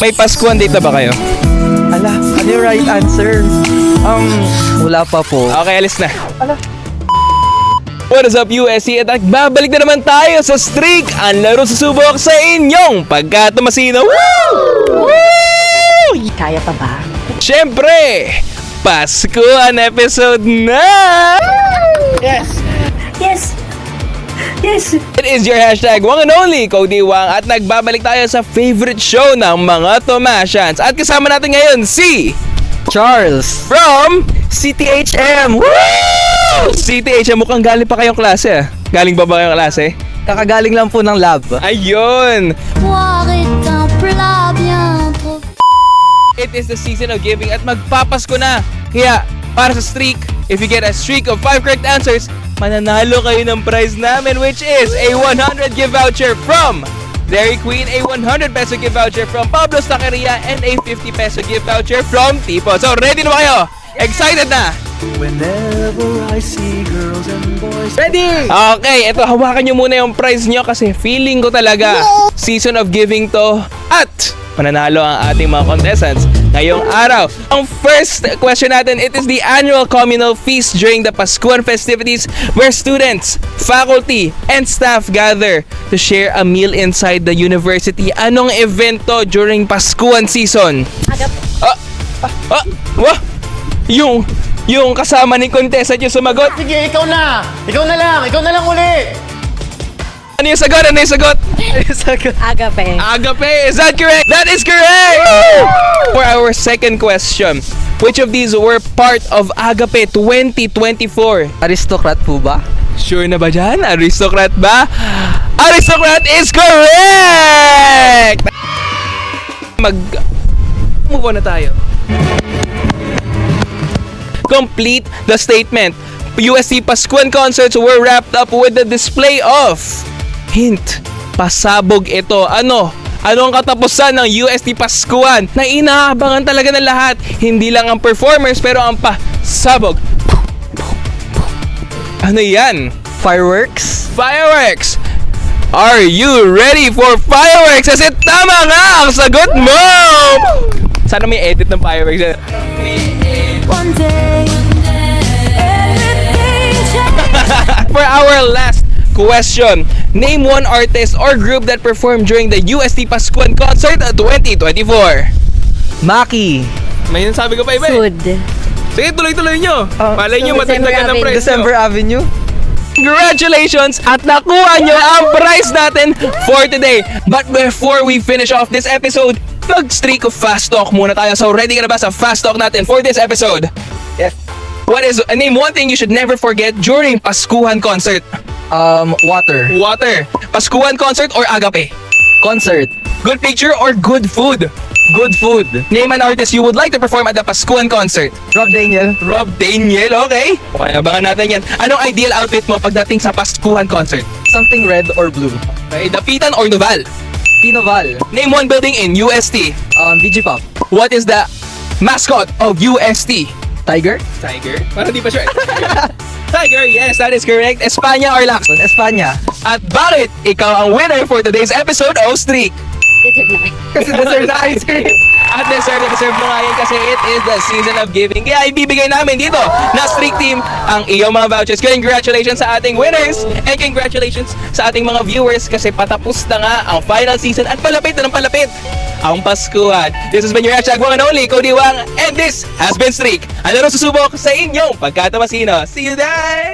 May Paskuhan date na ba kayo? Ala, ano yung right answer? Wala pa po. Okay, alis na. Ala. What is up, USC? At nagbabalik na naman tayo sa streak. Ang laro susubok sa inyong pagkatumasino. Woo! Woo! Kaya pa ba? Siyempre, Paskuhan episode na! Yes! Yes! Yes! It is your hashtag one and only, Cody Wang, at nagbabalik tayo sa favorite show ng mga Tomasians. At kasama natin ngayon si Charles! from CTHM! Woo! CTH, mukhang galing pa kayong klase. Galing ba kayong klase? Kakagaling lang po ng lab. Ayun! Boire est un plat bien trop. It is the season of giving at magpapasko na. Kaya, para sa streak, if you get a streak of 5 correct answers, mananalo kayo ng prize namin, which is a 100 gift voucher from Dairy Queen, a 100 peso gift voucher from Pablo's Taqueria, and a 50 peso gift voucher from Tipo. So, ready na ba kayo? Excited na? Whenever I see girls and boys. Ready! Okay, eto, hawakan nyo muna yung prize nyo kasi feeling ko talaga season of giving to at mananalo ang ating mga contestants ngayong araw. Ang first question natin, it is the annual communal feast during the Paskuhan festivities where students, faculty, and staff gather to share a meal inside the university. Anong event to during Paskuhan season? Agap. Wah! Yung kasama ni contestant yung sumagot. Sige, ikaw na! Ikaw na lang! Ikaw na lang uli! Ano yung sagot? Ano yung sagot? Agape. Agape, is that correct? That is correct! For our second question, which of these were part of Agape 2024? Aristocrat po ba? Sure na ba dyan? Aristocrat ba? Aristocrat is correct! Move on na tayo. Complete the statement. UST Paskuhan concerts were wrapped up with the display of hint. Pasabog ito. Ano ang katapusan ng UST Paskuhan na inaabangan talaga ng lahat? Hindi lang ang performers pero ang pasabog. Ano yan? Fireworks? Fireworks! Are you ready for fireworks? Kasi tama nga ang sagot mo! Sana may edit ng fireworks. One day, everything changes. For our last question, name one artist or group that performed during the UST Paskuhan concert 2024. Maki! May sabi ko pa iba eh. Sud. Sige, tuloy-tuloy nyo. Malay nyo, matagdagan ng prize nyo. December Avenue? Congratulations at nakuha nyo ang prize natin for today. But before we finish off this episode, mag-streak of fast talk muna tayo. So ready ka na ba sa fast talk natin for this episode? Yes. Name one thing you should never forget during Paskuhan concert. Water. Water. Paskuhan concert or Agape? Concert. Good picture or good food? Good food. Name an artist you would like to perform at the Paskuhan concert. Rob Daniel. Rob Daniel, okay. Okay, abangan natin yan. Anong ideal outfit mo pagdating sa Paskuhan concert? Something red or blue. Okay, Dapitan or Noval? Pinoval. Name one building in UST. Digipop. What is the mascot of UST? Tiger? Tiger? Parang di pa sure. Tiger, yes, that is correct. Espanya or Lacson? Espanya. At bakit ikaw ang winner for today's episode of Streak? Deserve na. Kasi deserve na ice cream. At deserve mo nga yan kasi it is the season of giving. Kaya ibibigay namin dito na Streak Team ang iyong mga vouchers. Congratulations sa ating winners and congratulations sa ating mga viewers kasi patapos na nga ang final season at palapit na ng palapit ang Paskuhan. This has been your hashtag one and only, Cody Wang, and this has been Streak. Ang laro susubok sa inyong pagkatamasino. See you there!